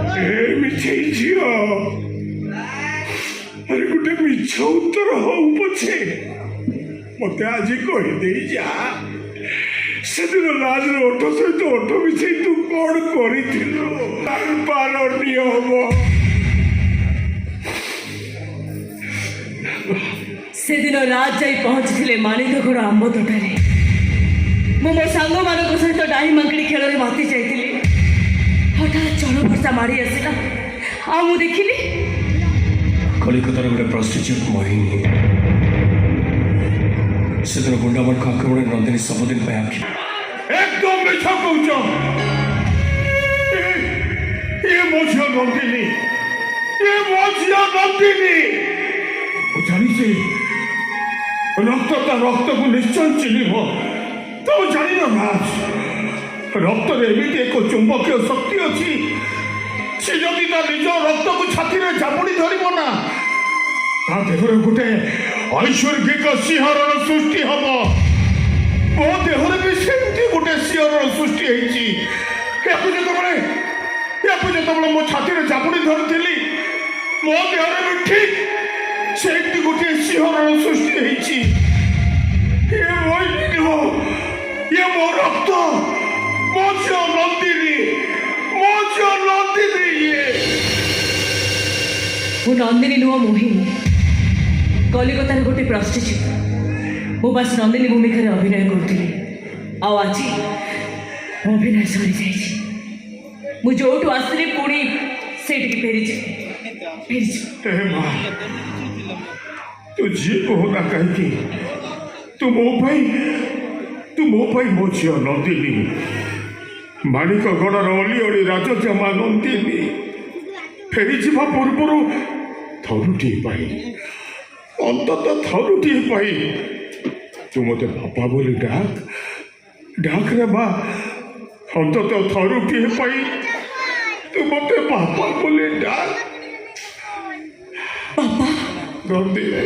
ମିଛେଇ ଝିଅ ଆରେ ଗୋଟେ ମିଛ ଉତ୍ତର ହଉ ପଛେ ମତେ ଆଜି କହିଦେଇ ଯା ସେଦିନ ଲାଜର ଓଠ ସହିତ ଓଠ ମିଶେଇ ତୁ କଣ କରିଥିଲୁ? ନିୟମ ସେଦିନ ରାଜ ଯାଇ ପହଞ୍ଚିଥିଲେ ମାଣିକଗଡ଼ ଆମ୍ବ ତୋଟାରେ। ମୁଁ ମୋ ସାଙ୍ଗମାନଙ୍କ ସହିତ ଡାହି ମାଙ୍କଡି ଖେଳରେ ମାତି ଯାଇଥିଲି। ହଠାତ୍ ଝଡ଼ ବର୍ଷା ମାଡ଼ି ଆସିଲା ଆଉ ମୁଁ ଦେଖିଲି କଲିକତାର ଗୋଟେ ପ୍ରସ୍ଟିଚ୍ୟୁଟ୍ ମୋହିନୀ ସେଦିନ ଗୁଣ୍ଡାମାନଙ୍କ ଆକ୍ରମଣରେ ନନ୍ଦିନୀ ସବୁଦିନ ପାଇଁ ଆଖି ଏକଦମ ମିଛ କହୁଛ। ଏ ମୋ ଝିଅ ନନ୍ଦିନୀ, ଏ ମୋ ଝିଅ ନନ୍ଦିନୀ। ମୁଁ ଜାଣିଛି ରକ୍ତ ତା ରକ୍ତକୁ ନିଶ୍ଚୟ ଚିହ୍ନିବ। ତମେ ଜାଣିନ ରାଜ, ରକ୍ତରେ ଏମିତି ଏକ ଚୁମ୍ବକୀୟ ଶକ୍ତି ଅଛି ସେ ଯଦି ତା ନିଜ ରକ୍ତକୁ ଛାତିରେ ଚାପୁଡ଼ି ଧରିବ ନା ତା ଦେହରେ ଗୋଟେ ଐଶ୍ୱର୍ଗିକ ଶିହରଣ ସୃଷ୍ଟି ହବ। ମୋ ଦେହରେ ବି ସେମିତି ଗୋଟେ ଶିହରଣ ସୃଷ୍ଟି ହେଇଛି। ୟାକୁ ଯେତେବେଳେ ମୋ ଛାତିରେ ଚାପୁଡ଼ି ଧରିଥିଲି ମୋ ଦେହରେ ବି ଠିକ୍ ସେମିତି ଗୋଟିଏ ଶିହରଣ ସୃଷ୍ଟି ହେଇଛି। ଇଏ ମୋ ରକ୍ତ, ମୋ ଝିଅ ନନ୍ଦିନୀ, ମୋ ଝିଅ ନନ୍ଦିନୀ। ମୁଁ ନନ୍ଦିନୀ ନୁହଁ ମୋହିନୀ, କଲିକତାର ଗୋଟେ ପ୍ରସ୍ଟିଚ୍ୟୁଟ୍। ମୁଁ ବାସ୍ ନନ୍ଦିନୀ ଭୂମିକାରେ ଅଭିନୟ କରୁଥିଲି। ଆଉ ଆଜି ଅଭିନୟ ସରିଯାଇଛି। ମୁଁ ଯୋଉଠୁ ଆସିଥିଲି ପୁଣି ସେଇଠିକି ଫେରିଛି। ତୁ ଯିଏ କହୁନା କାହିଁକି ତୁ ମୋ ପାଇଁ ମୋ ଝିଅ ନନ୍ଦିନୀ, ମାଣିକଗଡ଼ର ଅଲିଅଳି ରାଜଜମା ନନ୍ଦିନୀ ଫେରିଯିବା ପୂର୍ବରୁ ଥରୁଟିଏ ପାଇଁ, ଅନ୍ତତଃ ଥରୁଟିଏ ପାଇଁ ତୁ ମୋତେ ବାପା ବୋଲି ଡାକରେ ମା। ଅନ୍ତତଃ ଥରୁଟିଏ ପାଇଁ ତୁ ମୋତେ ବାପା ବୋଲି ଡାକ ନନ୍ଦିନୀ।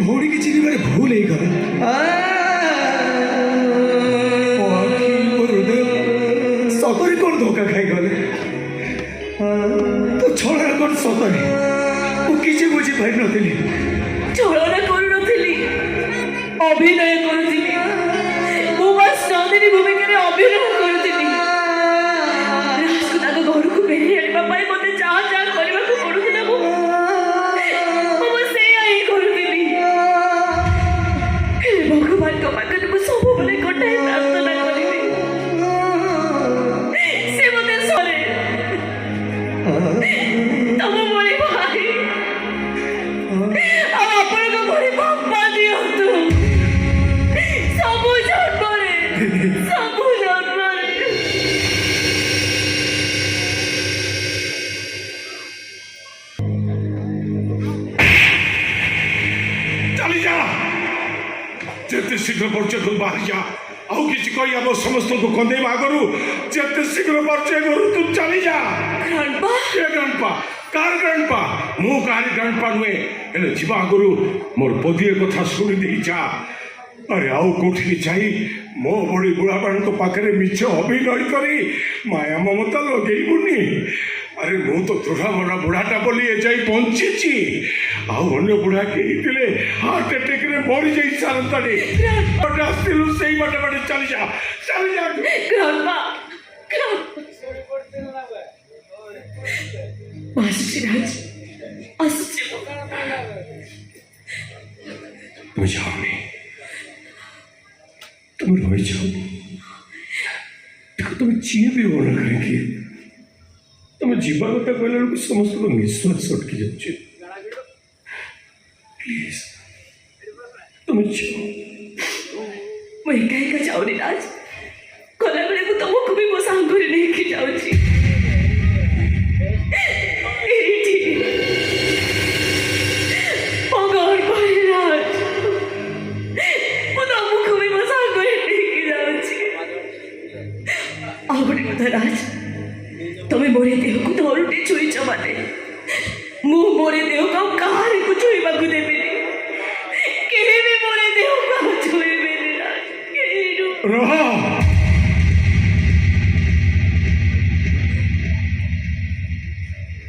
ଭଉଣୀ କିଛି ଚିହ୍ନିବାରେ ଭୁଲ ହେଇଗଲା। ସତରେ କଣ ଧୋକା ଖାଇଗଲେ? ତୁ ଛଳନା କଣ ସତରେ? ମୁଁ କିଛି ବୁଝିପାରିନଥିଲି। ଛଳନା କରୁନଥିଲି, ଅଭିନୟ କରୁଥିଲି। ମୁଁ ବାସ୍ ନନ୍ଦିନୀ ଭୂମିକାରେ ଅଭିନୟ କରୁଥିଲି। ରାଜକୁ ତାଙ୍କ ଘରକୁ ଫେରି ଆଣିବା ପାଇଁ ମତେ ଯାହା କରିବାକୁ ପଡୁଥିଲା ମୁଁ ସେଇଆ ହିଁ କରୁଥିଲି। ଭଗବାନଙ୍କ ପାଖରେ ମୁଁ ସବୁବେଳେ ଗୋଟାଏ ପ୍ରାର୍ଥନା କରିବି, ସେ ମତେ ଶୁଣେ। ତମ ଭଳି ଭାଇ ଆଉ ଆପଣଙ୍କ ଭଳି ବାପା ଦିଅନ୍ତୁ ସବୁ ଜନ୍ମରେ। ଯେତେ ଶୀଘ୍ର ପାରୁଛ ତୁ ବାହାରି ଯା। ଆଉ କିଛି କହି ଆମ ସମସ୍ତଙ୍କୁ କନ୍ଦେଇବା ଆଗରୁ ଯେତେ ଶୀଘ୍ର ପାରୁଛ ଘରୁ ତୁ ଚାଲି ଯା। କାହାର ଗ୍ରାଣ୍ଡପା? ମୁଁ କାହାରି ଗ୍ରାଣ୍ଡପା ନୁହେଁ, ହେଲେ ଯିବା ଆଗରୁ ମୋର ପଦିଏ କଥା ଶୁଣି ଦେଇ ଯା। ଆରେ ଆଉ କୋଉଠିକି ଯାଇ ମୋ ଭଳି ବୁଢ଼ାମାନଙ୍କ ପାଖରେ ମିଛ ଅଭିନୟ କରି ମାୟା ମମତା ଲଗେଇବୁନି। ଆରେ ମୁଁ ତ ଦୃଢ଼ ବୁଢ଼ାଟା ବୋଲି ଏ ଯାଇ ବଞ୍ଚିଛି। ଆଉ ଅନ୍ୟ ବୁଢ଼ା କେହି ଥିଲେ ହାର୍ଟ ଆଟାକରେ ମରିଯାଇ ସାରନ୍ତାଣି। ଆସିଥିଲୁ ସେଇ ବାଟେ ଚାଲିଯା। তুমি যাওনি, তুমি রয়েছো। देखो तुम जिए भी हो ना करेंगे। तुम जीवा କଥା କହିଲା ବେଳକୁ ସମସ୍ତଙ୍କ ନିଶ୍ୱାସ ଅଟକି ଯାଉଛି। ପ୍ଲିଜ ତୁମେ ଯାଅ। ମୁଁ ଏକା ଯାଉନି ରାଜ, ଗଲାବେଳେ ମୁଁ ତମକୁ ବି ମୋ ସାଙ୍ଗରେ ନେଇକି ଯାଉଛି। राज तमें मोरे देह को धरुटे छुईच माने मु मोरे देह को कहार को छुईबा को देबेनी केही भी मोरे देह को छुईबेनी राज केही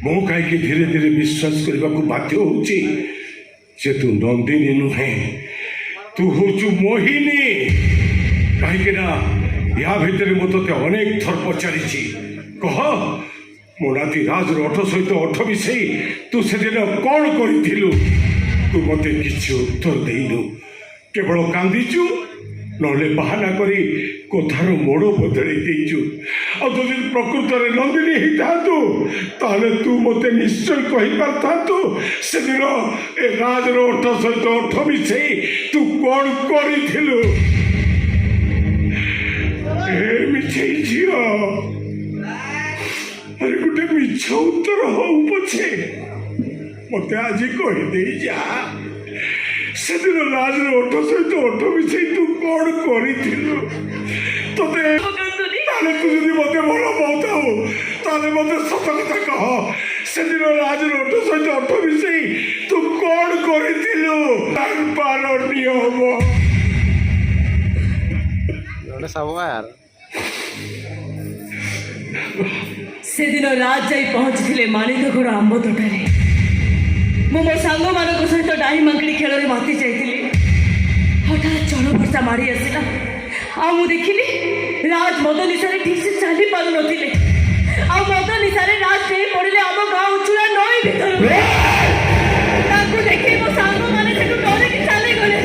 ମୁଁ କାହିଁକି ଧୀରେ ଧୀରେ ବିଶ୍ୱାସ କରିବାକୁ ବାଧ୍ୟ ହଉଛି ଯେ ତୁ ନନ୍ଦିନୀ ନୁହେଁ, ତୁ ହଉଛୁ ମୋହିନୀ। କାହିଁକି ନା ୟା ଭିତରେ ମୁଁ ତୋତେ ଅନେକ ଥର ପଚାରିଛି, କହ ମୋ ନାତି ରାଜର ଓଠ ସହିତ ଓଠ ମିଶେଇ ତୁ ସେଦିନ କ'ଣ କରିଥିଲୁ? ତୁ ମୋତେ କିଛି ଉତ୍ତର ଦେଇନୁ, କେବଳ କାନ୍ଦିଛୁ, ନହେଲେ ବାହାନା କରି କଥାର ମୋଡ଼ ବଦଳେଇ ଦେଇଛୁ। ଆଉ ଯଦି ପ୍ରକୃତରେ ନନ୍ଦିନୀ ହେଇଥାନ୍ତୁ ତାହେଲେ ତୁ ମୋତେ ନିଶ୍ଚୟ କହିପାରିଥାନ୍ତୁ ସେଦିନ ଏ ରାଜର ଓଠ ସହିତ ଓଠ ମିଶେଇ ତୁ କ'ଣ କରିଥିଲୁ। ଏ ମିଛେଇ ଝିଅ, ଆରେ ଗୋଟେ ମିଛ ଉତ୍ତର ହଉ ପଛେ ମୋତେ ଆଜି କହିଦେଇ ଯା, ସେଦିନ ରାଜର ଓଠ ସହିତ ଓଠ ମିଶେଇ ତୁ କ'ଣ କରିଥିଲୁ? ତୋତେ ତାହେଲେ ତୁ ଯଦି ମୋତେ ଭଲ ପାଉଥାଉ ତାହେଲେ ମୋତେ ସତ କଥା କହ, ସେଦିନ ରାଜର ଓଠ ସହିତ ଓଠ ମିଶେଇ ତୁ କ'ଣ କରିଥିଲୁ? ପାର ନିୟମ ସେଦିନ ରାଜ ଯାଇ ପହଞ୍ଚିଥିଲେ ମାଣିକଘର ଆମ୍ବ ତୋଟାରେ। ମୁଁ ମୋ ସାଙ୍ଗମାନଙ୍କ ସହିତ ଡାହି ମାଙ୍କଡି ଖେଳରେ ମାତି ଯାଇଥିଲି। ହଠାତ୍ ଝଡ଼ ବର୍ଷା ମାଡ଼ି ଆସିଲା, ଆଉ ମୁଁ ଦେଖିଲି ରାଜ ମଦ ନିଶାରେ ଠିକ ସେ ଚାଲି ପାରୁନଥିଲେ। ଆଉ ମଦ ନିଶାରେ ରାଜ ଡେଇଁ ପଡ଼ିଲେ ଆମ ଗାଁ ଉଚ୍ଚୁରା ନଈ ଭିତରକୁ। ତାଙ୍କୁ ଦେଖି ମୋ ସାଙ୍ଗମାନେ ସେଠୁ ଡରିକି ଚାଲିଗଲେ।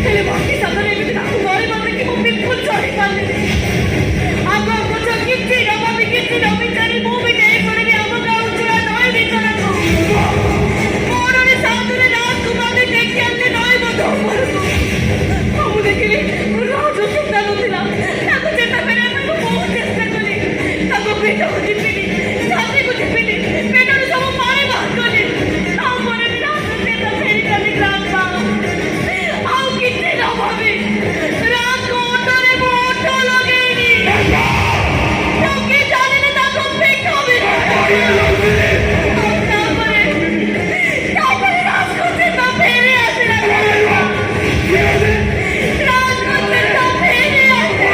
ହେଲେ ବାକି ସାଙ୍ଗରେ ଏମିତି ତାଙ୍କୁ ଗଳିବ ଦେଖି ମୁଁ ବିଲକୁଲ ଚଢ଼ି ପାରିଲିନି। ଆଗ ପଛ କିଛି ନ ବିଚାରି ମୁଁ ବି ଡେଇଁ ପଡ଼ିଲି ଆମ ଗାଁ ଉଚ୍ଚୁରା ନଈ ଭିତରକୁ। ମୋରରେ ସାଧୁରେ ରାଜକୁ ବାନ୍ଧି ଟେକି ଆଣିଲେ ନଈ ବନ୍ଧ ଉପରକୁ। ମୁଁ ଦେଖିଲି ରାଜ ଚିନ୍ତା ନଥିଲା, ତାକୁ ଚେତା କରିବା ପାଇଁ ମୁଁ ବହୁତ ଚେଷ୍ଟା କଲି। ତାକୁ ପେଟକୁ ଚିପିଲି, ଛାତିକୁ ଚିପିଲି, ପେଟରୁ ସବୁ ପାଣି ବାହାର କଲି। ତାପରେ ବି ରାଜ ଚେତା ଫେରିଗଲି ଗ୍ରାମ। ଆଉ କିଛି ନ ଭାବି ରାଜକୁ ଓଠରେ ମୁଁ ଓଠ ଲଗେଇଲି। ଟୋକି ଚାଲିଲେ ତାକୁ ପେଟ ତାପରେ ରାଜକୁ ଚେତା ଫେରି ଆସିଲା। ରାଜକୁ ଚେତା ଫେରି ଆସିଲା।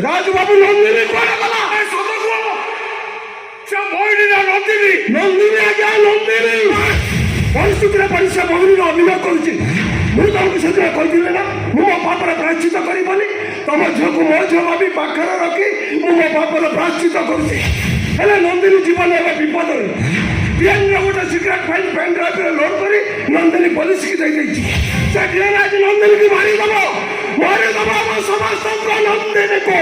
ରାଜବାବୁ ନନ୍ଦିନୀ କୁଆଡ଼େ ଗଲା? ସତ କୁହ, ସେ ମୋହିନୀ ନା ନନ୍ଦିନୀ? ନନ୍ଦିନୀ ଆଜ୍ଞା, ନନ୍ଦିନୀ ପରିସ୍ଥିତିରେ ପଡ଼ି ସେ ମୋହିନୀର ଅଭିନୟ କରୁଛି। ମୁଁ ତମକୁ ସେଦିନ କହିଥିଲି ନା ମୁଁ ମୋ ପାପର ପ୍ରାୟଶ୍ଚିତ କରିବନି। ତମ ଝିଅକୁ ମୋ ଝିଅ ଭାବି ପାଖରେ ରଖି ମୁଁ ମୋ ପାପର ପ୍ରାୟଶ୍ଚିତ କରୁଛି। ହେଲେ ନନ୍ଦିନୀ ଜୀବନ ଏବେ ବିପଦରେ। ଡିଏନ୍ର ଗୋଟେ ସିକ୍ରେଟ୍ ଫାଇଲ୍ ପେନ୍ ଡ୍ରାଇଭ୍ରେ ଲୋଡ୍ କରି ନନ୍ଦିନୀ ପୋଲିସକି ଦେଇଦେଇଛି। ସେ ଡିଏନ୍ ଆଜି ନନ୍ଦିନୀକି ମାରିଦେବ ଆମ ସମସ୍ତଙ୍କ ନନ୍ଦିନୀକୁ।